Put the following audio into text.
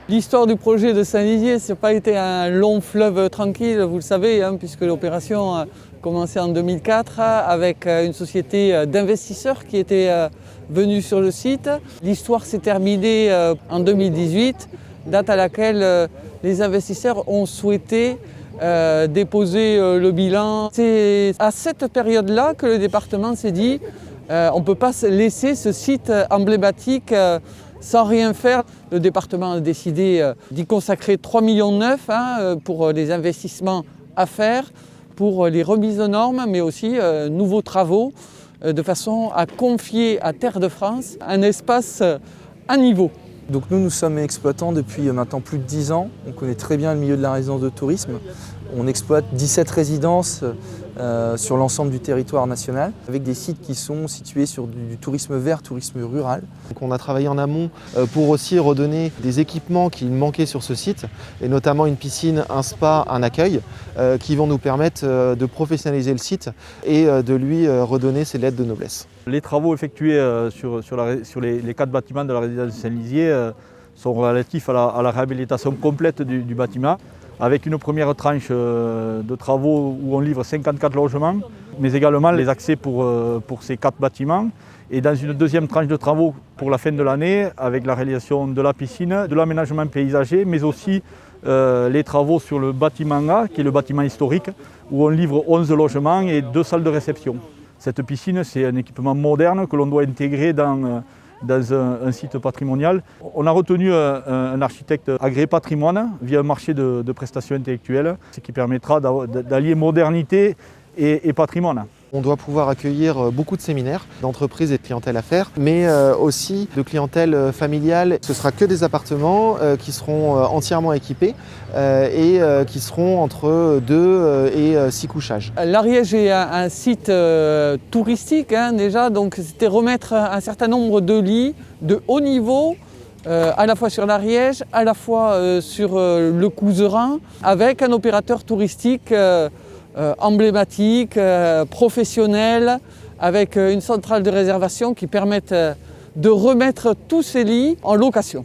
L'histoire du projet de Saint-Lizier, ça n'a pas été un long fleuve tranquille, vous le savez, puisque l'opération a commencé en 2004 avec une société d'investisseurs qui était venue sur le site. L'histoire s'est terminée en 2018, date à laquelle les investisseurs ont souhaité déposer le bilan. C'est à cette période-là que le département s'est dit on ne peut pas laisser ce site emblématique sans rien faire. Le département a décidé d'y consacrer 3,9 millions pour les investissements à faire, pour les remises aux normes, mais aussi nouveaux travaux, de façon à confier à Terre de France un espace à niveau. Donc nous sommes exploitants depuis maintenant plus de 10 ans. On connaît très bien le milieu de la résidence de tourisme. On exploite 17 résidences sur l'ensemble du territoire national, avec des sites qui sont situés sur du tourisme vert, tourisme rural. Donc on a travaillé en amont pour aussi redonner des équipements qui manquaient sur ce site, et notamment une piscine, un spa, un accueil, qui vont nous permettre de professionnaliser le site et de lui redonner ses lettres de noblesse. Les travaux effectués sur les 4 bâtiments de la résidence Saint-Lizier sont relatifs à la réhabilitation complète du bâtiment, avec une première tranche de travaux où on livre 54 logements, mais également les accès pour ces 4 bâtiments. Et dans une deuxième tranche de travaux pour la fin de l'année, avec la réalisation de la piscine, de l'aménagement paysager, mais aussi les travaux sur le bâtiment A, qui est le bâtiment historique, où on livre 11 logements et 2 salles de réception. Cette piscine, c'est un équipement moderne que l'on doit intégrer dans un site patrimonial. On a retenu un architecte agréé patrimoine via un marché de prestations intellectuelles, ce qui permettra d'allier modernité et patrimoine. On doit pouvoir accueillir beaucoup de séminaires, d'entreprises et de clientèle affaires, mais aussi de clientèle familiale. Ce ne sera que des appartements qui seront entièrement équipés et qui seront entre 2 et 6 couchages. L'Ariège est un site touristique déjà, donc c'était remettre un certain nombre de lits de haut niveau, à la fois sur l'Ariège, à la fois sur le Couserin, avec un opérateur touristique emblématique, professionnel, avec une centrale de réservation qui permette de remettre tous ces lits en location.